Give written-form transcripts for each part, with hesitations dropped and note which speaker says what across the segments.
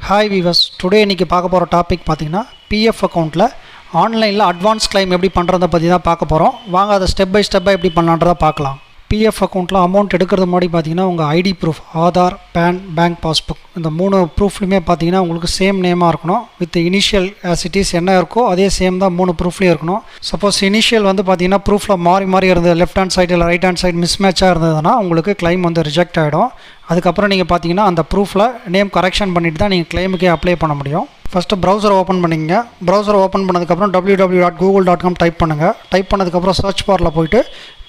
Speaker 1: Hi viewers, today இன்றைக்கி பார்க்க போகிற டாபிக் பார்த்திங்கன்னா பிஎஃப் அக்கௌண்ட்டில் ஆன்லைனில் அட்வான்ஸ் கிளைம் எப்படி பண்ணுறதை பற்றி தான் பார்க்க போகிறோம். வாங்க அதை ஸ்டெப் பை ஸ்டெப்பாக எப்படி பண்ணலான்றதை பார்க்கலாம். பிஎஃப் அக்கௌண்ட்டில் அமௌண்ட் எடுக்கிறது முன்னாடி பார்த்தீங்கன்னா உங்கள் ID proof, Aadhaar, PAN, bank passbook, இந்த 3 ப்ரூஃப்லையுமே பார்த்தீங்கன்னா உங்களுக்கு சேம் நேமாக இருக்கணும். வித் இனிஷியல் ஆசிட்டிஸ் என்ன இருக்கோ அதே சேம் தான் 3 ப்ரூஃப்லேயும் இருக்கணும். சப்போஸ் இனிஷியல் வந்து பார்த்தீங்கன்னா ப்ரூஃபில் மாறி இருந்தது, லெஃப்ட் ஹேண்ட் சைடு இல்லை ரைட் ஹேண்ட் சைடு மிஸ் மேட்சாக இருந்ததுன்னா உங்களுக்கு கிளைம் வந்து ரிஜெக்ட் ஆகிடும். அதுக்கப்புறம் நீங்கள் பார்த்தீங்கன்னா அந்த ப்ரூஃபில் நேம் கரெக்ஷன் பண்ணிவிட்டு தான் நீங்கள் கிளைமுக்கே அப்ளை பண்ண முடியும். ஃபஸ்ட்டு ப்ரௌசரை ஓப்பன் பண்ணிங்க. ப்ரௌசரை ஓப்பன் பண்ணதுக்கப்புறம் www.google.com டைப் பண்ணுங்கள். டைப் பண்ணதுக்கப்புறம் சர்ச் பாரில் போய்ட்டு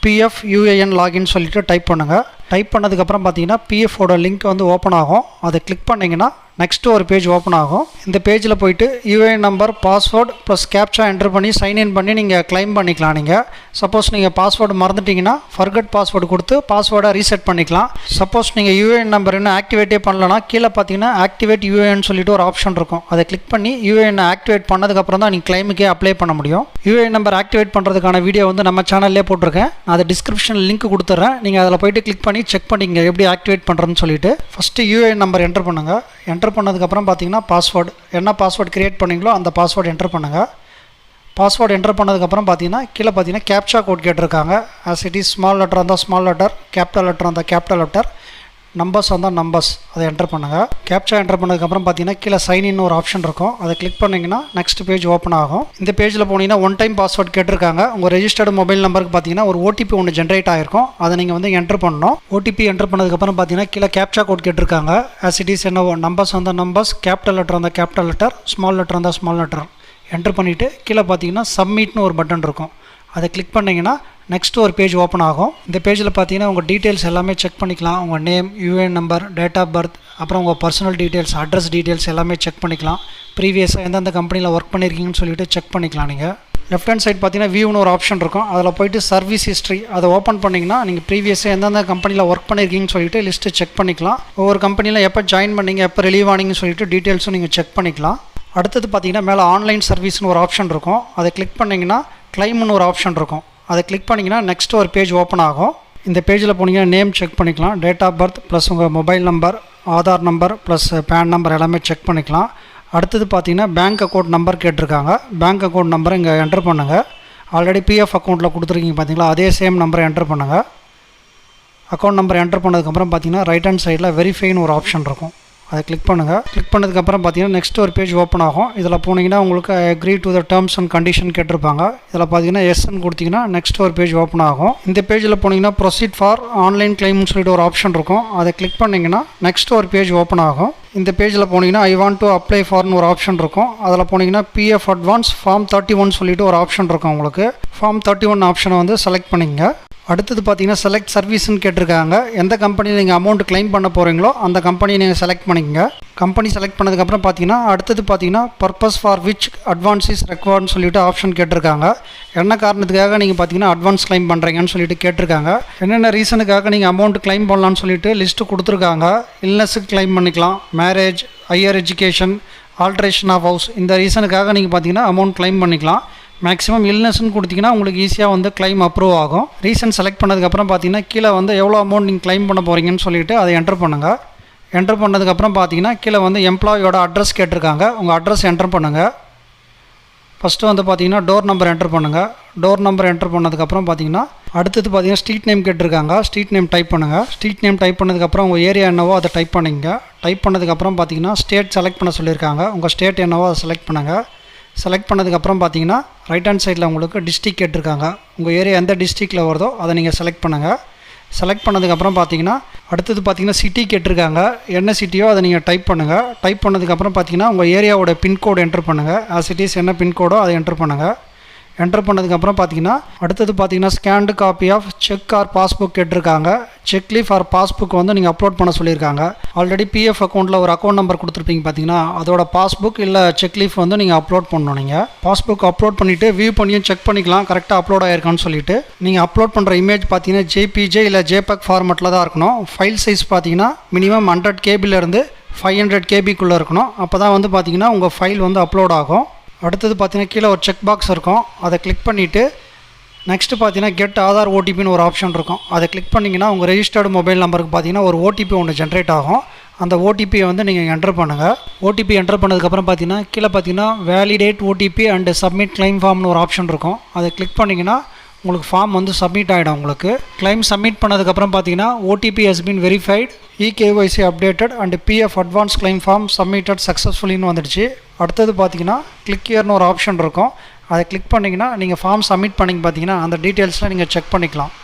Speaker 1: பிஎஃப் யூஏஎன் லாகின் சொல்லிவிட்டு டைப் பண்ணுங்கள். டைப் பண்ணதுக்கப்புறம் பார்த்தீங்கன்னா பிஎஃபோட லிங்க் வந்து ஓப்பன் ஆகும். அதை கிளிக் பண்ணிங்கன்னா நெக்ஸ்ட்டு ஒரு பேஜ் ஓப்பன் ஆகும். இந்த பேஜில் போய்ட்டு UAN number, password plus captcha enter பண்ணி சைன்இன் பண்ணி நீங்கள் கிளைம் பண்ணிக்கலாம். நீங்கள் சப்போஸ் நீங்கள் பாஸ்வேர்டு மறந்துட்டிங்கன்னா ஃபர்கட் பாஸ்வேர்டு கொடுத்து பாஸ்வேர்டை ரீசெட் பண்ணிக்கலாம். சப்போஸ் நீங்கள் யூஏஎன் நம்பர் இன்னும் ஆக்டிவேட்டே பண்ணலன்னா கீழே பார்த்தீங்கன்னா ஆக்டிவேட் யூஏஎன் சொல்லிட்டு ஒரு ஆப்ஷன் இருக்கும். அதை கிளிக் பண்ணி யூஏஎன் ஆக்டிவேட் பண்ணதுக்கப்புறம் தான் நீங்கள் கிளைமுக்கே அப்ளை பண்ண முடியும். யூஏஎன் நம்பர் ஆக்டிவேட் பண்ணுறதுக்கான வீடியோ வந்து நம்ம சேனல்லே போட்டிருக்கேன். நான் அதை டிஸ்கிரிப்ஷனில் லிங்க் கொடுத்துட்றேன். நீங்கள் அதில் போய்ட்டு கிளிக் பண்ணி செக் பண்ணிங்க எப்படி ஆக்டிவேட் பண்ணுறதுன்னு சொல்லிட்டு. ஃபஸ்ட்டு யூஏஎன் நம்பர் என்ட்ரு பண்ணுங்கள். என்ட்ரு பண்ணதுக்கப்புறம் பார்த்தீங்கன்னா பாஸ்வேர்டு, என்ன பாஸ்வேர்டு கிரியேட் பண்ணிங்களோ அந்த பாஸ்வேர்டு என்ட்ரு பண்ணுங்கள். பாஸ்வேர்டு என்ட்ரு பண்ணதுக்கப்புறம் பார்த்தீங்கன்னா கீழே பார்த்தீங்கன்னா கேப்சா கோட் கேட்டிருக்காங்க. As it is small letter இருந்தால் ஸ்மால் லெட்டர், கேபிட்டல் லெட்டர் இருந்தால் கேபிட்டல் லெட்டர், நம்பர்ஸ் வந்தால் நம்பர்ஸ், அதை என்ட்ரு பண்ணுங்கள். கேப்சா என்ட்ரு பண்ணதுக்கப்புறம் பார்த்தீங்கன்னா கீழே சைன்இன் ஒரு ஆப்ஷன் இருக்கும். அதை கிளிக் பண்ணிங்கன்னா நெக்ஸ்ட் பேஜ் ஓப்பன் ஆகும். இந்த பேஜில் போனீங்கன்னா ஒன் டைம் பாஸ்வேர்டு கேட்டிருக்காங்க. உங்கள் ரெஜிஸ்டர்டு மொபைல் நம்பருக்கு பார்த்தீங்கன்னா ஒரு ஓடிபி ஒன்று ஜென்ரேட் ஆகிருக்கும். அதை நீங்கள் வந்து என்ட்ரு பண்ணணும். ஓடிபி என்ட்ரு பண்ணதுக்கப்புறம் பார்த்தீங்கன்னா கீழே கேப்சா கோட் கேட்டிருக்காங்க. ஆஸ் இட் இஸ் என்ன நம்பர்ஸ் வந்தால் நம்பர்ஸ், கேபிட்டல் லெட்டர் வந்தால் கேபிட்டல் லெட்டர், ஸ்மால் லெட்டர் வந்தால் ஸ்மால் லெட்டர் என்ட்ரு பண்ணிவிட்டு கீழே பார்த்தீங்கன்னா சப்மிட்னு ஒரு பட்டன் இருக்கும். அதை கிளிக் பண்ணிங்கன்னா நெக்ஸ்ட்டு ஒரு பேஜ் ஓப்பன் ஆகும். இந்த பேஜில் பார்த்தீங்கன்னா உங்கள் டீட்டெயில்ஸ் எல்லாமே செக் பண்ணிக்கலாம். உங்கள் name, UAN number, date of birth, அப்புறம் உங்கள் பர்சனல் டீட்டெயில்ஸ், அட்ரஸ் டீட்டெயில்ஸ் எல்லாமே செக் பண்ணிக்கலாம். ப்ரீவியஸாக எந்தெந்த கம்பெனியில் ஒர்க் பண்ணியிருக்கீங்கன்னு சொல்லிட்டு செக் பண்ணிக்கலாம். நீங்கள் லெஃப்ட் ஹேண்ட் சைட் பார்த்தீங்கன்னா வியூன்னு ஒரு ஆப்ஷன் இருக்கும். அதில் போய்ட்டு சர்வீஸ் ஹிஸ்ட்ரி அதை ஓப்பன் பண்ணிங்கன்னா நீங்கள் ப்ரீவியஸாக எந்தெந்த கம்பெனியில் ஒர்க் பண்ணியிருக்கீங்கன்னு சொல்லிட்டு லிஸ்ட்டு செக் பண்ணிக்கலாம். ஒவ்வொரு கம்பெனியில் எப்போ ஜாயின் பண்ணிங்க, எப்போ ரிலீவ் ஆனீங்கன்னு சொல்லிட்டு டீட்டெயில்ஸும் நீங்கள் செக் பண்ணிக்கலாம். அடுத்தது பார்த்தீங்கன்னா மேலே ஆன்லைன் சர்வீஸ்னு ஒரு ஆப்ஷன் இருக்கும். அதை கிளிக் பண்ணிங்கன்னா கிளைம்னு ஒரு ஆப்ஷன் இருக்கும். அதை கிளிக் பண்ணிங்கன்னா நெக்ஸ்ட் ஒரு பேஜ் ஓப்பன் ஆகும். இந்த பேஜில் போனீங்கன்னா நேம் செக் பண்ணிக்கலாம். டேட் ஆஃப் பர்த் ப்ளஸ் உங்கள் mobile number, Aadhaar number plus PAN number எல்லாமே செக் பண்ணிக்கலாம். அடுத்தது பார்த்தீங்கன்னா பேங்க் அக்கௌண்ட் நம்பர் கேட்டிருக்காங்க. பேங்க் அக்கௌண்ட் நம்பரை இங்கே என்ட்ரு பண்ணுங்கள். ஆல்ரெடி பிஎஃப் அக்கௌண்ட்டில் கொடுத்துருக்கீங்க பார்த்தீங்களா, அதே சேம் நம்பரை என்ட்ரு பண்ணுங்கள். அக்கௌண்ட் நம்பர் என்ட்ரு பண்ணதுக்கப்புறம் பார்த்தீங்கன்னா ரைட் ஹேண்ட் சைடில் வெரிஃபைன்னு ஒரு ஆப்ஷன் இருக்கும். அதை கிளிக் பண்ணுங்கள். கிளிக் பண்ணதுக்கப்புறம் பார்த்தீங்கன்னா நெக்ஸ்ட் ஒரு பேஜ் ஓப்பன் ஆகும். இதில் போனீங்கன்னா உங்களுக்கு agree to the terms and condition கேட்டிருப்பாங்க. இதில் பார்த்தீங்கன்னா எஸ்ன்னு கொடுத்தீங்கன்னா நெக்ஸ்ட் ஒரு பேஜ் ஓப்பன் ஆகும். இந்த பேஜில் போனீங்கன்னா ப்ரொசீட் ஃபார் ஆன்லைன் கிளைம்னு சொல்லிட்டு ஒரு ஆப்ஷன் இருக்கும். அதை கிளிக் பண்ணிங்கன்னா நெக்ஸ்ட் ஒரு பேஜ் ஓப்பன் ஆகும். இந்த பேஜில் போனீங்கன்னா ஐ வாண்ட் டு அப்ளை ஃபார்னு ஒரு ஆப்ஷன் இருக்கும். அதில் போனீங்கன்னா பிஎஃப் அட்வான்ஸ் ஃபார்ம் 31 சொல்லிட்டு ஒரு ஆப்ஷன் இருக்கும். உங்களுக்கு ஃபார்ம் 31 ஆப்ஷனை வந்து செலக்ட் பண்ணிங்க. அடுத்தது பார்த்தீங்கன்னா செலக்ட் சர்வீஸ்ன்னு கேட்டிருக்காங்க. எந்த கம்பெனியில் நீங்கள் அமௌண்ட் கிளைம் பண்ண போகிறீங்களோ அந்த கம்பெனியை நீங்கள் செலக்ட் பண்ணிக்கங்க. கம்பெனி செலக்ட் பண்ணதுக்கப்புறம் பார்த்தீங்கன்னா அடுத்தது பார்த்தீங்கன்னா purpose for which advance is ரெக்வயர்ட்னு சொல்லிட்டு ஆப்ஷன் கேட்டிருக்காங்க. என்ன காரணத்துக்காக நீங்கள் பார்த்தீங்கன்னா அட்வான்ஸ் கிளைம் பண்ணுறீங்கன்னு சொல்லிட்டு கேட்டிருக்காங்க. என்னென்ன ரீசனுக்காக நீங்கள் அமௌண்ட் கிளைம் பண்ணலான்னு சொல்லிட்டு லிஸ்ட்டு கொடுத்துருக்காங்க. இல்னஸுக்கு கிளைம் பண்ணிக்கலாம், marriage, higher education, alteration of house, இந்த ரீசனுக்காக நீங்கள் பார்த்தீங்கன்னா அமௌண்ட் கிளைம் பண்ணிக்கலாம். மேக்ஸிமம் இல்னஸ்ன்னு கொடுத்தீங்கன்னா உங்களுக்கு ஈஸியாக வந்து கிளைம் அப்ரூவ் ஆகும். ரீசன் செலக்ட் பண்ணதுக்கப்புறம் பார்த்தீங்கன்னா கீழே வந்து எவ்வளோ அமௌண்ட் நீங்கள் கிளைம் பண்ண போகிறீங்கன்னு சொல்லிட்டு அதை என்ட்ரு பண்ணுங்கள். என்ட்ரு பண்ணதுக்கப்புறம் பார்த்தீங்கன்னா கீழே வந்து எம்ப்ளாயோட அட்ரஸ் கேட்டிருக்காங்க. உங்கள் அட்ரஸ் என்ட்ரு பண்ணுங்கள். ஃபஸ்ட்டு வந்து பார்த்தீங்கன்னா டோர் நம்பர் என்ட்ரு பண்ணுங்கள். டோர் நம்பர் என்ட்ரு பண்ணதுக்கப்புறம் பார்த்தீங்கன்னா அடுத்தது பார்த்தீங்கன்னா ஸ்ட்ரீட் நேம் கேட்டிருக்காங்க. ஸ்ட்ரீட் நேம் டைப் பண்ணுங்கள். ஸ்ட்ரீட் நேம் டைப் பண்ணதுக்கப்புறம் உங்கள் ஏரியா என்னவோ அதை டைப் பண்ணிங்க. டைப் பண்ணதுக்கப்புறம் பார்த்தீங்கன்னா ஸ்டேட் செலக்ட் பண்ண சொல்லியிருக்காங்க. உங்கள் ஸ்டேட் என்னவோ அதை செலக்ட் பண்ணுங்கள். செலக்ட் பண்ணதுக்கப்புறம் பார்த்தீங்கன்னா ரைட் ஹேண்ட் சைடில் உங்களுக்கு டிஸ்ட்ரிக் கேட்டிருக்காங்க. உங்கள் ஏரியா எந்த டிஸ்ட்ரிக்டில் வருதோ அதை நீங்கள் செலக்ட் பண்ணுங்கள். செலக்ட் பண்ணதுக்கப்புறம் பார்த்தீங்கன்னா அடுத்தது பார்த்தீங்கன்னா சிட்டி கேட்டிருக்காங்க. என்ன சிட்டியோ அதை நீங்கள் டைப் பண்ணுங்கள். டைப் பண்ணதுக்கப்புறம் பார்த்தீங்கன்னா உங்கள் ஏரியாவோட பின்கோடு என்ட்ரு பண்ணுங்கள். ஆஸ் இட் இஸ் என்ன பின்கோடோ அதை என்ட்ரு பண்ணுங்கள். என்ட்ரு பண்ணதுக்கப்புறம் பார்த்தீங்கன்னா அடுத்தது பார்த்தீங்கன்னா scanned copy of cheque or passbook கேட்டிருக்காங்க. செக் லீஃப் ஆர் பாஸ்புக் வந்து நீங்கள் அப்லோட் பண்ண சொல்லியிருக்காங்க. ஆல்ரெடி பிஎஃப் அக்கௌண்ட்டில் ஒரு அக்கௌண்ட் நம்பர் கொடுத்துருப்பீங்க பார்த்தீங்கன்னா, அதோட பாஸ்புக் இல்லை செக் லீஃப் வந்து நீங்கள் அப்லோட் பண்ணணும். நீங்கள் பாஸ்புக் அப்லோட் பண்ணிவிட்டு வியூ பண்ணியும் செக் பண்ணிக்கலாம் கரெக்டாக அப்லோட் ஆகிருக்கான்னு சொல்லிட்டு. நீங்கள் அப்லோட் பண்ணுற இமேஜ் பார்த்தீங்கன்னா ஜேபிஜே இல்லை ஜேபக் ஃபார்மெட்டில் தான் இருக்கணும். ஃபைல் சைஸ் பார்த்தீங்கன்னா மினிமம் 100 கேபிலேருந்து 500 கேபிக்குள்ளே இருக்கணும். அப்போ தான் வந்து பார்த்தீங்கன்னா உங்கள் ஃபைல் வந்து அப்லோட் ஆகும். அடுத்தது பார்த்தீங்கன்னா கீழே ஒரு செக் பாக்ஸ் இருக்கும். அதை கிளிக் பண்ணிவிட்டு நெக்ஸ்ட்டு பார்த்தீங்கன்னா கெட் ஆதார் ஓடிபின்னு ஒரு ஆப்ஷன் இருக்கும். அதை கிளிக் பண்ணிங்கன்னா உங்கள் ரெஜிஸ்டர்டு மொபைல் நம்பருக்கு பார்த்தீங்கன்னா ஒரு ஓடிபி ஒன்று ஜென்ரேட் ஆகும். அந்த ஓடிபியை வந்து நீங்கள் என்டர் பண்ணுங்கள். ஓடிபி என்டர் பண்ணதுக்கப்புறம் பார்த்தீங்கன்னா கீழே பார்த்தீங்கன்னா validate OTP and submit claim ஃபார்ம்னு ஒரு ஆப்ஷன் இருக்கும். அதை கிளிக் பண்ணிங்கன்னா உங்களுக்கு ஃபார்ம் வந்து சப்மிட் ஆகிடும். உங்களுக்கு கிளைம் சப்மிட் பண்ணதுக்கப்புறம் பார்த்தீங்கன்னா OTP has been verified, eKYC updated and PF advance claim form submitted சக்ஸஸ்ஃபுல்லின்னு வந்துடுச்சு. அடுத்தது பார்த்தீங்கன்னா கிளிக் ஹியர்னு ஒரு ஆப்ஷன் இருக்கும். அதை கிளிக் பண்ணிங்கன்னா நீங்கள் ஃபார்ம் சப்மிட் பண்ணிங்க பார்த்தீங்கன்னா அந்த டீட்டெயில்ஸ்லாம் நீங்கள் செக் பண்ணிக்கலாம்.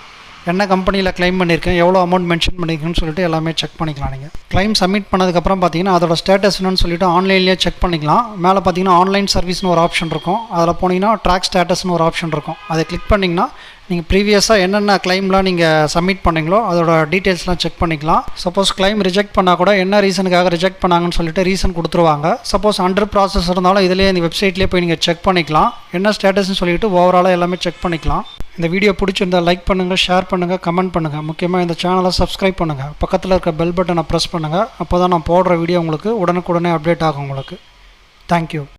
Speaker 1: என்ன கம்பெனியில் கிளைம் பண்ணியிருக்கேன், எவ்வளோ அமௌண்ட் மென்ஷன் பண்ணியிருக்கேன்னு சொல்லிட்டு எல்லாமே செக் பண்ணிக்கலாம். நீங்கள் கிளைம் சப்மிட் பண்ணதுக்கப்புறம் பார்த்தீங்கன்னா அதோட ஸ்டேட்டஸ் என்னன்னு சொல்லிட்டு ஆன்லைன்லேயே செக் பண்ணிக்கலாம். மேலே பார்த்தீங்கன்னா ஆன்லைன் சர்வீஸ்னு ஒரு ஆப்ஷன் இருக்கும். அதில் போனீங்கன்னா ட்ராக் ஸ்டேட்டஸ்னு ஒரு ஆப்ஷன் இருக்கும். அதை கிளிக் பண்ணிங்கன்னா நீங்கள் ப்ரீவியஸாக என்னென்ன கிளைம்லாம் நீங்கள் சப்மிட் பண்ணீங்களோ அதோட டீட்டெயில்ஸ்லாம் செக் பண்ணிக்கலாம். சப்போஸ் கிளைம் ரிஜெக்ட் பண்ணால் கூட என்ன ரீசனுக்காக ரிஜெக்ட் பண்ணாங்கன்னு சொல்லிட்டு ரீசன் கொடுத்துருவாங்க. சப்போஸ் அண்டர் ப்ராசஸ் இருந்தாலும் இதிலே இந்த வெப்சைட்லேயே போய் நீங்கள் செக் பண்ணிக்கலாம். என்ன ஸ்டேட்டஸ்ன்னு சொல்லிட்டு ஓவராலாக எல்லாமே செக் பண்ணிக்கலாம். இந்த வீடியோ பிடிச்சிருந்தால் லைக் பண்ணுங்கள், ஷேர் பண்ணுங்கள், கமெண்ட் பண்ணுங்கள். முக்கியமாக இந்த சேனலை சப்ஸ்கிரைப் பண்ணுங்கள். பக்கத்தில் இருக்க பெல் பட்டனை ப்ரெஸ் பண்ணுங்கள். அப்போ தான் நான் போடுற வீடியோ உங்களுக்கு உடனுக்குடனே அப்டேட் ஆகும் உங்களுக்கு. தேங்க்யூ.